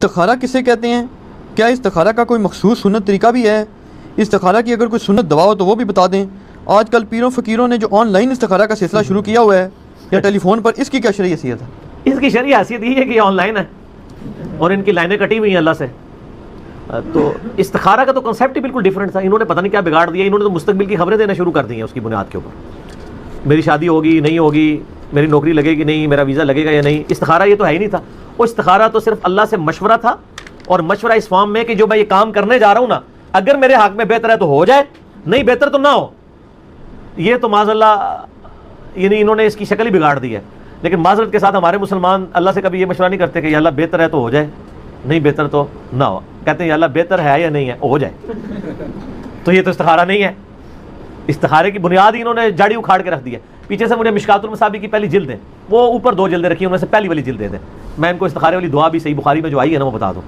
استخارہ کسے کہتے ہیں؟ کیا استخارہ کا کوئی مخصوص سنت طریقہ بھی ہے؟ استخارہ کی اگر کوئی سنت دوا ہو تو وہ بھی بتا دیں۔ آج کل پیروں فقیروں نے جو آن لائن استخارہ کا سلسلہ شروع کیا ہوا ہے یا ٹیلی فون پر، اس کی کیا شرعی حیثیت ہے؟ اس کی شرعی حیثیت یہ ہے کہ یہ آن لائن ہے اور ان کی لائنیں کٹی ہوئی ہیں اللہ سے۔ تو استخارہ کا تو کنسیپٹ ہی بالکل ڈیفرنٹ تھا، انہوں نے پتہ نہیں کیا بگاڑ دیا، انہوں نے تو مستقبل کی خبریں دینا شروع کر دی ہیں اس کی بنیاد کے اوپر، میری شادی ہوگی نہیں ہوگی، میری نوکری لگے گی نہیں، میرا ویزا لگے گا یا نہیں۔ استخارہ یہ تو ہے ہی نہیں تھا، وہ استخارہ تو صرف اللہ سے مشورہ تھا، اور مشورہ اس فارم میں کہ جو میں یہ کام کرنے جا رہا ہوں نا، اگر میرے حق میں بہتر ہے تو ہو جائے، نہیں بہتر تو نہ ہو۔ یہ تو معاذ اللہ یعنی انہوں نے اس کی شکل ہی بگاڑ دی ہے۔ لیکن معذرت کے ساتھ ہمارے مسلمان اللہ سے کبھی یہ مشورہ نہیں کرتے کہ یا اللہ بہتر ہے تو ہو جائے، نہیں بہتر تو نہ ہو، کہتے ہیں یا اللہ بہتر ہے یا نہیں ہے ہو جائے۔ تو یہ تو استخارہ نہیں ہے، استخارے کی بنیاد ہی انہوں نے جاڑی اکھاڑ کے رکھ دی ہے۔ پیچھے سے مجھے مشکات المصابیح کی پہلی جلد ہے، وہ اوپر 2 جلدیں رکھی ہیں، ان میں سے پہلی والی جلد دے دیں، میں ان کو استخارے والی دعا بھی صحیح بخاری میں جو آئی ہے نا وہ بتا دوں۔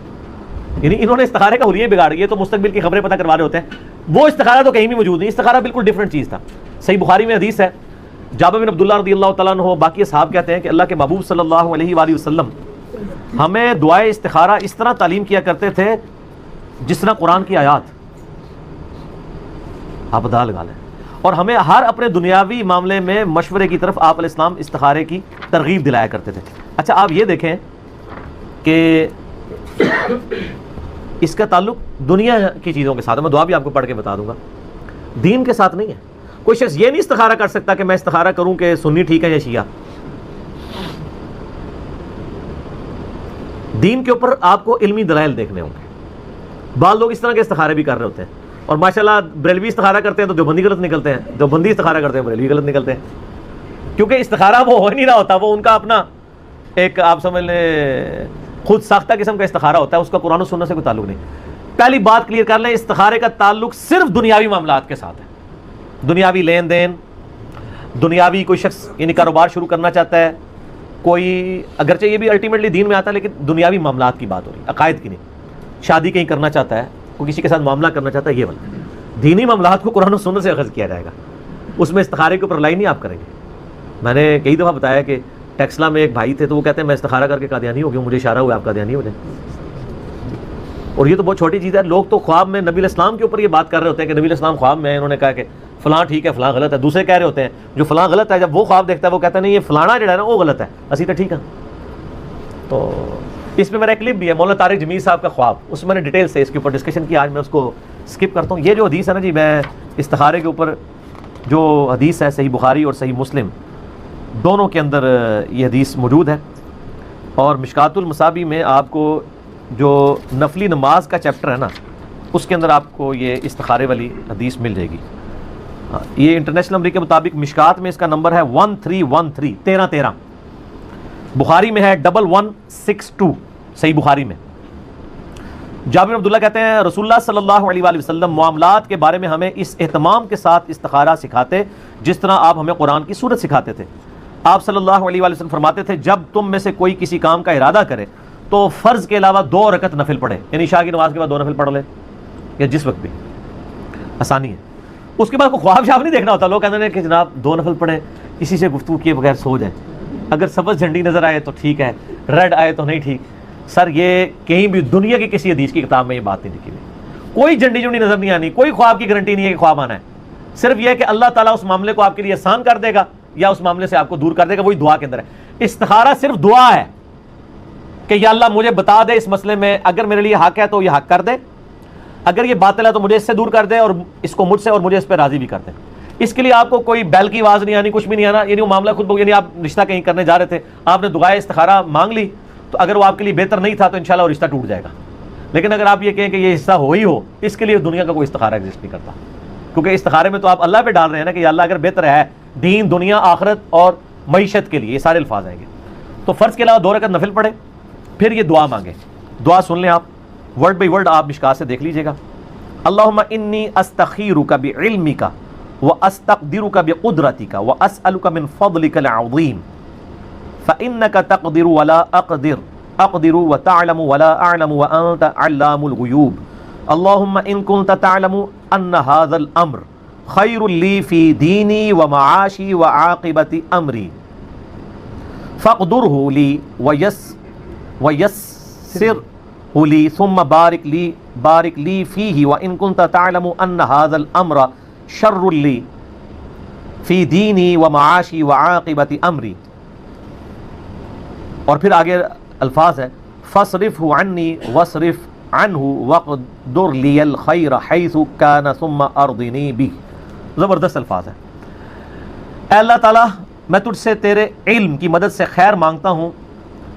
یعنی انہوں نے استخارے کا حلیہ بگاڑ گیا، تو مستقبل کی خبریں پتہ کروا رہے ہوتے ہیں، وہ استخارہ تو کہیں بھی موجود نہیں، استخارہ بالکل ڈیفرنٹ چیز تھا۔ صحیح بخاری میں حدیث ہے، جابر بن عبداللہ رضی اللہ تعالیٰ عنہ باقی صحاب کہتے ہیں کہ اللہ کے محبوب صلی اللہ علیہ وآلہ وسلم ہمیں دعائے استخارہ اس طرح تعلیم کیا کرتے تھے جس طرح قرآن کی آیات، آپ ادا لگا لیں، اور ہمیں ہر اپنے دنیاوی معاملے میں مشورے کی طرف آپ علیہ السلام استخارے کی ترغیب دلایا کرتے تھے۔ اچھا آپ یہ دیکھیں کہ اس کا تعلق دنیا کی چیزوں کے ساتھ، میں دعا بھی آپ کو پڑھ کے بتا دوں گا، دین کے ساتھ نہیں ہے۔ کوئی شخص یہ نہیں استخارہ کر سکتا کہ میں استخارہ کروں کہ سنی ٹھیک ہے یا شیعہ۔ دین کے اوپر آپ کو علمی دلائل دیکھنے ہوں گے۔ بعض لوگ اس طرح کے استخارے بھی کر رہے ہوتے ہیں، اور ماشاءاللہ بریلوی استخارہ کرتے ہیں تو دیوبندی غلط نکلتے ہیں، دیوبندی استخارہ کرتے ہیں بریلوی غلط نکلتے ہیں، کیونکہ استخارہ وہ ہو نہیں رہا ہوتا، وہ ان کا اپنا ایک آپ سمجھ لیں خود ساختہ قسم کا استخارہ ہوتا ہے، اس کا قرآن و سنت سے کوئی تعلق نہیں۔ پہلی بات کلیئر کر لیں، استخارے کا تعلق صرف دنیاوی معاملات کے ساتھ ہے، دنیاوی لین دین، دنیاوی کوئی شخص یعنی کاروبار شروع کرنا چاہتا ہے، کوئی اگرچہ یہ بھی الٹیمیٹلی دین میں آتا ہے لیکن دنیاوی معاملات کی بات ہو رہی ہے، عقائد کی نہیں، شادی کہیں کرنا چاہتا ہے، کوئی کسی کے ساتھ معاملہ کرنا چاہتا ہے، یہ والا دینی معاملات کو قرآن و سنت سے اخذ کیا جائے گا، اس میں استخارے کے اوپر لائی نہیں آپ کریں گے۔ میں نے کئی دفعہ بتایا کہ ٹیکسلا میں ایک بھائی تھے تو وہ کہتے ہیں میں استخارہ کر کے قادیانی ہو گیا، مجھے اشارہ ہوا آپ قادیانی ہو جائیں، اور یہ تو بہت چھوٹی چیز ہے۔ لوگ تو خواب میں نبی علیہ السلام کے اوپر یہ بات کر رہے ہوتے ہیں کہ نبی علیہ السلام خواب میں انہوں نے کہا کہ فلاں ٹھیک ہے فلاں غلط ہے، دوسرے کہہ رہے ہوتے ہیں جو فلاں غلط ہے، جب وہ خواب دیکھتا ہے وہ کہتا ہے نہیں یہ فلانا جو ہے نا وہ غلط ہے، اسی تو ٹھیک ہے۔ تو اس میں میرا ایک کلپ بھی ہے مولانا طارق جمیل صاحب کا خواب، اس میں نے ڈیٹیل سے اس کے اوپر ڈسکشن کی، آج میں اس کو اسکپ کرتا ہوں۔ یہ جو حدیث ہے نا جی، میں استخارے کے اوپر جو حدیث ہے صحیح بخاری اور صحیح مسلم دونوں کے اندر یہ حدیث موجود ہے، اور مشکات المصابیح میں آپ کو جو نفلی نماز کا چیپٹر ہے نا اس کے اندر آپ کو یہ استخارے والی حدیث مل جائے گی۔ یہ انٹرنیشنل نمبر کے مطابق مشکات میں اس کا نمبر ہے 1313 1313، بخاری میں ہے 1162 صحیح بخاری میں۔ جابر بن عبداللہ کہتے ہیں رسول اللہ صلی اللہ علیہ وآلہ وسلم معاملات کے بارے میں ہمیں اس اہتمام کے ساتھ استخارہ سکھاتے جس طرح آپ ہمیں قرآن کی سورت سکھاتے تھے۔ آپ صلی اللہ علیہ وآلہ وسلم فرماتے تھے جب تم میں سے کوئی کسی کام کا ارادہ کرے تو فرض کے علاوہ 2 رکعت نفل پڑھے، یعنی عشاء کی نماز کے بعد 2 نفل پڑھ لے یا جس وقت بھی، آسانی ہے۔ اس کے بعد کوئی خواب شاب نہیں دیکھنا ہوتا، لوگ کہتے ہیں کہ جناب 2 نفل پڑھے، کسی سے گفتگو کیے بغیر سو جائیں، اگر سبز جھنڈی نظر آئے تو ٹھیک ہے، ریڈ آئے تو نہیں ٹھیک۔ سر یہ کہیں بھی دنیا کی کسی حدیث کی کتاب میں یہ بات نہیں لکھی ہوئی، کوئی جھنڈی جھنڈی نظر نہیں آنی، کوئی خواب کی گارنٹی نہیں ہے کہ خواب آنا ہے، صرف یہ ہے کہ اللہ تعالیٰ اس معاملے کو آپ کے لیے آسان کر دے گا یا اس معاملے سے آپ کو دور کر دے گا، وہی دعا کے اندر ہے۔ استخارہ صرف دعا ہے کہ یا اللہ مجھے بتا دے اس مسئلے میں، اگر میرے لیے حق ہے تو یہ حق کر دے، اگر یہ باطل ہے تو مجھے اس سے دور کر دے اور اس کو مجھ سے اور مجھے اس پہ راضی بھی کر دے۔ اس کے لیے آپ کو کوئی بیل کی آواز نہیں آنی، کچھ بھی نہیں آنا، یعنی وہ معاملہ خود یعنی آپ رشتہ کہیں کرنے جا رہے تھے، آپ نے دعائے استخارہ مانگ لی تو اگر وہ آپ کے لیے بہتر نہیں تھا تو انشاءاللہ وہ رشتہ ٹوٹ جائے گا۔ لیکن اگر آپ یہ کہیں کہ یہ حصہ ہو ہی ہو، اس کے لیے دنیا کا کوئی استخارہ ایگزسٹ نہیں کرتا، کیونکہ استخارے میں تو آپ اللہ پہ ڈال رہے ہیں نا کہ یا اللہ اگر بہتر ہے دین دنیا آخرت اور معیشت کے لیے، یہ سارے الفاظ آئیں گے۔ تو فرض کے علاوہ 2 رکعت نفل پڑھے، پھر یہ دعا مانگے۔ دعا سن لیں آپ، ورڈ بائی ورڈ آپ مشکات سے دیکھ لیجئے گا۔ اللہم انی استخیرک بعلمک واستقدرک بقدرتک واسألک من فضلک العظیم فإنک تقدر ولا اقدر وتعلم ولا اعلم وانت علام الغیوب اللہم ان کنت تعلم ان هذا الامر خیر لی فی دینی ومعاشی وعاقبت امری فاقدرہ لی ویسرہ لی ثم بارک لی فیہ وان کنت تعلم ان ھذا الامر شر لی فی دینی ومعاشی وعاقبت امری. اور پھر آگے الفاظ ہے فاصرفہ عنی واصرف عنہ وقدر لی الخیر حیث کان ثم ارضنی بہ. زبردست الفاظ ہے. اے اللہ تعالیٰ میں تجھ سے تیرے علم کی مدد سے خیر مانگتا ہوں,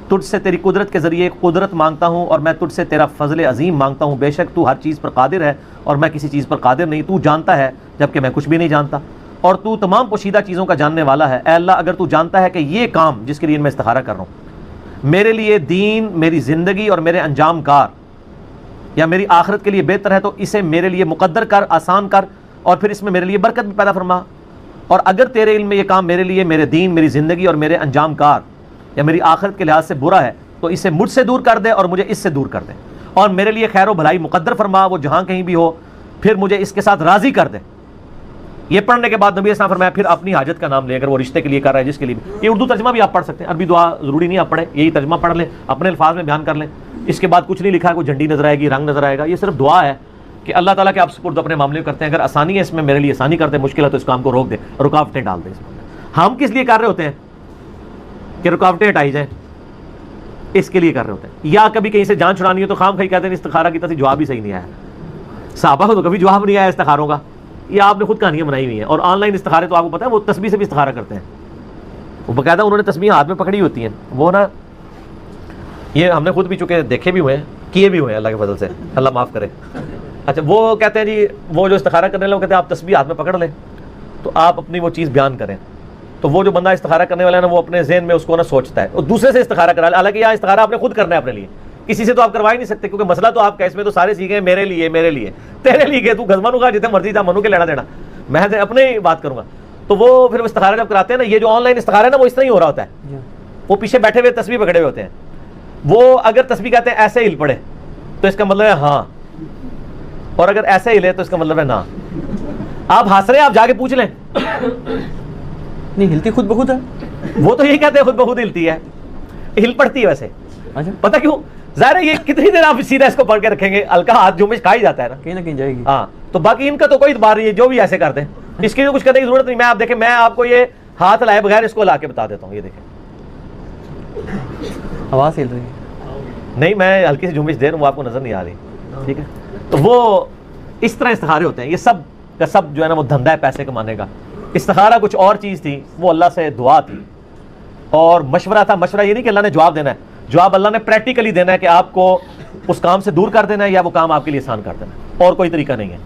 تجھ سے تیری قدرت کے ذریعے قدرت مانگتا ہوں, اور میں تجھ سے تیرا فضل عظیم مانگتا ہوں. بے شک تو ہر چیز پر قادر ہے اور میں کسی چیز پر قادر نہیں. تو جانتا ہے جبکہ میں کچھ بھی نہیں جانتا, اور تو تمام پوشیدہ چیزوں کا جاننے والا ہے. اے اللہ اگر تو جانتا ہے کہ یہ کام جس کے لیے میں استخارہ کر رہا ہوں میرے لیے دین, میری زندگی اور میرے انجام کار یا میری آخرت کے لیے بہتر ہے تو اسے میرے لیے مقدر کر, آسان کر, اور پھر اس میں میرے لیے برکت بھی پیدا فرما. اور اگر تیرے علم میں یہ کام میرے لیے میرے دین, میری زندگی اور میرے انجام کار یا میری آخرت کے لحاظ سے برا ہے تو اسے مجھ سے دور کر دے اور مجھے اس سے دور کر دے, اور میرے لیے خیر و بھلائی مقدر فرما, وہ جہاں کہیں بھی ہو, پھر مجھے اس کے ساتھ راضی کر دے. یہ پڑھنے کے بعد نبی اسلام فرمایا پھر اپنی حاجت کا نام لے, اگر وہ رشتے کے لیے کر رہا ہے جس کے لیے بھی. یہ اردو ترجمہ بھی آپ پڑھ سکتے ہیں, عربی دعا ضروری نہیں آپ پڑھیں, یہی ترجمہ پڑھ لیں, اپنے الفاظ میں بیان کر لیں. اس کے بعد کچھ نہیں لکھا ہے, کوئی جھنڈی نظر آئے گی, رنگ نظر آئے گا. یہ صرف دعا ہے کہ اللہ تعالیٰ کے آپ سپرد اپنے معاملے کرتے ہیں. اگر آسانی ہے اس میں میرے لیے آسانی کر دیں, مشکل ہے تو اس کام کو روک دیں, رکاوٹیں ڈال دیں. اس میں ہم کس لیے کر رہے ہوتے ہیں کہ رکاوٹیں ہٹائی جائیں, اس کے لیے کر رہے ہوتے ہیں. یا کبھی کہیں سے جان چھڑانی ہو تو خام خواہ کہتے ہیں استخارہ کی طرف جواب ہی صحیح نہیں آیا. صحابہ کو تو کبھی جواب نہیں آیا استخاروں کا, یہ آپ نے خود کہانیاں بنائی ہوئی ہیں. اور آن لائن استخارے تو آپ کو پتہ ہے وہ تسبیح سے بھی استخارہ کرتے ہیں, وہ باقاعدہ انہوں نے تسبیح ہاتھ میں پکڑی ہوتی ہیں. وہ نا یہ ہم نے خود بھی چونکہ دیکھے بھی ہوئے ہیں, کیے بھی ہوئے ہیں, اللہ کے فضل سے, اللہ معاف کرے. اچھا وہ کہتے ہیں جی وہ جو استخارہ کرنے والے وہ کہتے ہیں آپ تسبیح ہاتھ میں پکڑ لیں تو آپ اپنی وہ چیز بیان کریں. تو وہ جو بندہ استخارہ کرنے والا ہے نا وہ اپنے ذہن میں اس کو نا سوچتا ہے, اور دوسرے سے استخارہ کرا. حالانکہ یہاں استخارہ آپ نے خود کرنا ہے اپنے لیے, کسی سے تو آپ کروا ہی نہیں سکتے, کیونکہ مسئلہ تو آپ کا اس میں تو سارے سیکھے میرے لیے تیرے لیے, تو گزمانو کا جتنے مرضی تھا منو کے لینا دینا, میں اپنے بات کروں گا. تو وہ پھر استخارہ جب کراتے ہیں نا, یہ جو آن لائن استخارہ ہے نا وہ اس طرح ہی ہو رہا ہوتا ہے. وہ پیچھے بیٹھے ہوئے تسبیح پکڑے ہوئے ہوتے ہیں, وہ اگر تسبیح کہتے ہیں ایسے ہل پڑے تو اس کا مطلب ہے ہاں, اور اگر ایسے ہلے تو اس کا مطلب ہے نہ. آپ ہنس رہے ہیں, آپ جا کے پوچھ لیں. نہیں ہلتی خود بخود ہے, وہ تو یہی کہتے ہیں خود بخود ہلتی ہے, ہل پڑتی ہے ویسے. پتہ کیوں؟ ظاہر ہے یہ کتنی دیر آپ سیدھا اس کو پڑھ کے رکھیں گے, ہلکا ہاتھ جھومش کھا ہی جاتا ہے نا, کہیں نہ کہیں جائے گی. ہاں تو باقی ان کا تو کوئی اعتبار نہیں ہے, جو بھی ایسے کرتے ہیں اس کی کچھ کرنے کی ضرورت نہیں. میں آپ دیکھیں, میں آپ کو یہ ہاتھ لائے بغیر اس کو لا کے بتا دیتا ہوں. یہ دیکھیں آواز ہل رہی ہے, نہیں میں ہلکی سی جھومش دے رہا ہوں, وہ آپ کو نظر نہیں آ رہی, ٹھیک ہے. تو وہ اس طرح استخارے ہوتے ہیں. یہ سب کا سب جو ہے نا وہ دھندا ہے پیسے کمانے کا. استخارہ کچھ اور چیز تھی, وہ اللہ سے دعا تھی اور مشورہ تھا. مشورہ یہ نہیں کہ اللہ نے جواب دینا ہے, جواب اللہ نے پریکٹیکلی دینا ہے کہ آپ کو اس کام سے دور کر دینا ہے یا وہ کام آپ کے لیے آسان کر دینا ہے, اور کوئی طریقہ نہیں ہے.